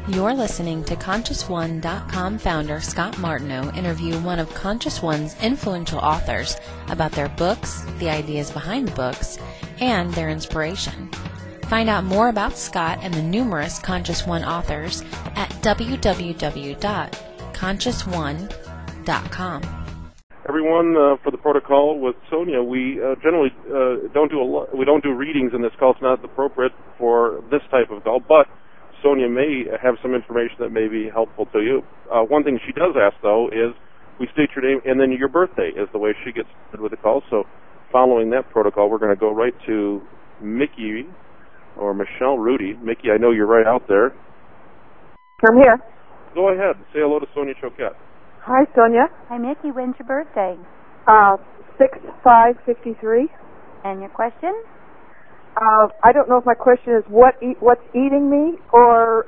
You're listening to ConsciousOne.com founder Scott Martineau interview one of Conscious One's influential authors about their books, the ideas behind the books, and their inspiration. Find out more about Scott and the numerous Conscious One authors at www.ConsciousOne.com. Everyone, for the protocol with Sonia, we generally don't do readings in this call. It's not appropriate for this type of call, but Sonia may have some information that may be helpful to you. One thing she does ask, though, is we state your name and then your birthday is the way she gets started with the call. So following that protocol, we're going to go right to Mickey or Michelle Rudy. Mickey, I know you're right out there. I'm here. Go ahead. Say hello to Sonia Choquette. Hi, Sonia. Hi, Mickey. When's your birthday? 6/5/53. And your question? I don't know if my question is what's eating me or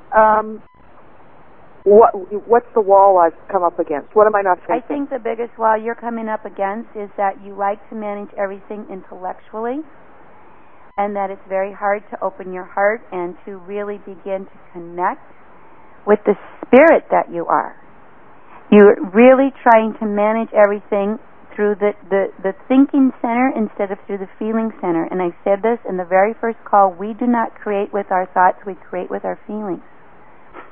what's the wall I've come up against? What am I not facing? I think the biggest wall you're coming up against is that you like to manage everything intellectually, and that it's very hard to open your heart and to really begin to connect with the spirit that you are. You're really trying to manage everything through the thinking center instead of through the feeling center. And I said this in the very first call, we do not create with our thoughts, we create with our feelings.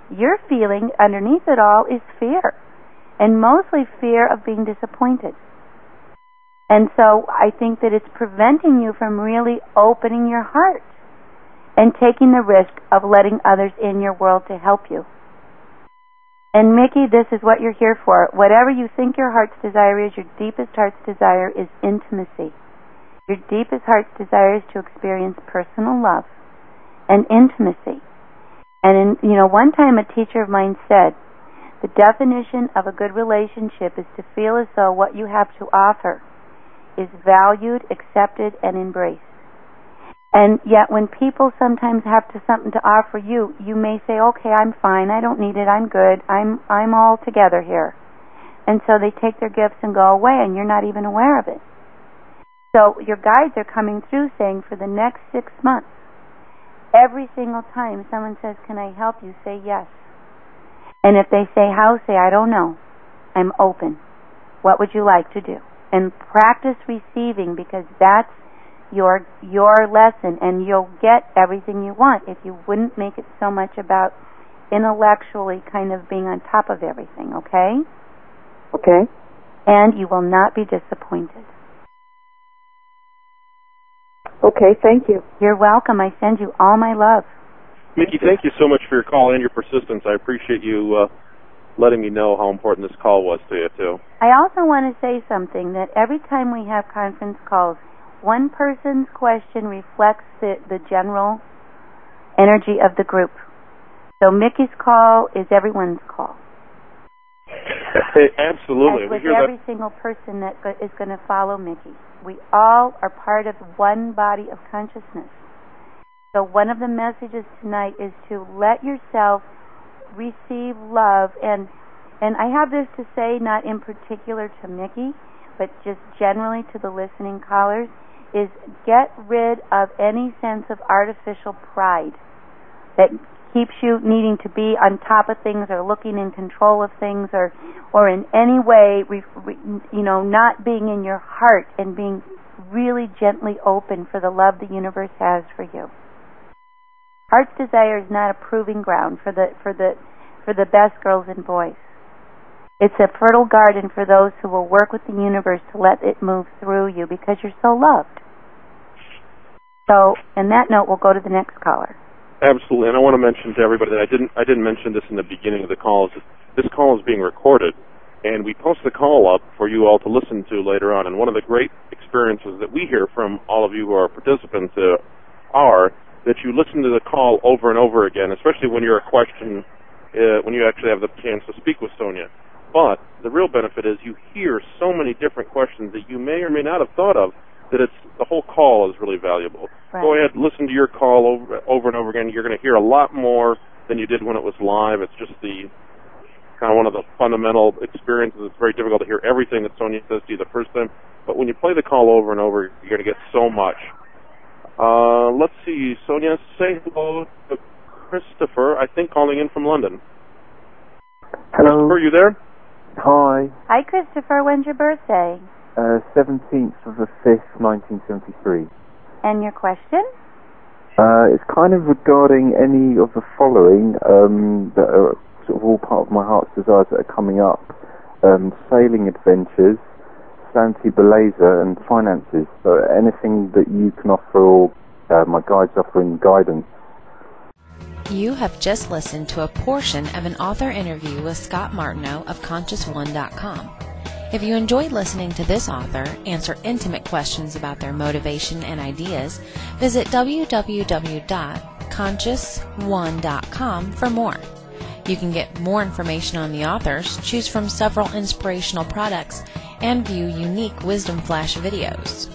Your feeling underneath it all is fear, and mostly fear of being disappointed. And so I think that it's preventing you from really opening your heart and taking the risk of letting others in your world to help you. And Mickey, this is what you're here for. Whatever you think your heart's desire is, your deepest heart's desire is intimacy. Your deepest heart's desire is to experience personal love and intimacy. And one time a teacher of mine said, the definition of a good relationship is to feel as though what you have to offer is valued, accepted, and embraced. And yet when people sometimes have something to offer you, you may say, okay, I'm fine, I don't need it, I'm good, I'm all together here. And so they take their gifts and go away, and you're not even aware of it. So your guides are coming through saying for the next 6 months, every single time someone says, can I help you, say yes. And if they say how, say I don't know, I'm open. What would you like to do? And practice receiving, because that's your lesson, and you'll get everything you want if you wouldn't make it so much about intellectually kind of being on top of everything, okay? Okay. And you will not be disappointed. Okay, thank you. You're welcome. I send you all my love. Mickey, thank you so much for your call and your persistence. I appreciate you letting me know how important this call was to you, too. I also want to say something, that every time we have conference calls, one person's question reflects the general energy of the group. So Mickey's call is everyone's call. Absolutely. As with every single person that is going to follow Mickey. We all are part of one body of consciousness. So one of the messages tonight is to let yourself receive love. And I have this to say, not in particular to Mickey, but just generally to the listening callers, is get rid of any sense of artificial pride that keeps you needing to be on top of things or looking in control of things or in any way, not being in your heart and being really gently open for the love the universe has for you. Heart's desire is not a proving ground for the best girls and boys. It's a fertile garden for those who will work with the universe to let it move through you because you're so loved. So, on that note, we'll go to the next caller. Absolutely, and I want to mention to everybody that I didn't mention this in the beginning of the call. This call is being recorded, and we post the call up for you all to listen to later on. And one of the great experiences that we hear from all of you who are participants are that you listen to the call over and over again, especially when you're a question, when you actually have the chance to speak with Sonia. But the real benefit is you hear so many different questions that you may or may not have thought of, that the whole call is really valuable. Right. Go ahead, listen to your call over and over again. You're going to hear a lot more than you did when it was live. It's just kind of one of the fundamental experiences. It's very difficult to hear everything that Sonia says to you the first time, but when you play the call over and over, you're going to get so much. Let's see, Sonia, say hello to Christopher, I think, calling in from London. Hello. Christopher, you there? Hi. Hi, Christopher. When's your birthday? 17th of the 5th, 1973. And your question? It's kind of regarding any of the following that are sort of all part of my heart's desires that are coming up. Sailing adventures, Santi Beleza, and finances. So anything that you can offer, or my guides offering guidance. You have just listened to a portion of an author interview with Scott Martineau of ConsciousOne.com. If you enjoyed listening to this author answer intimate questions about their motivation and ideas, visit www.consciousone.com for more. You can get more information on the authors, choose from several inspirational products, and view unique Wisdom Flash videos.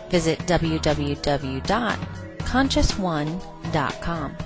Visit www.consciousone.com.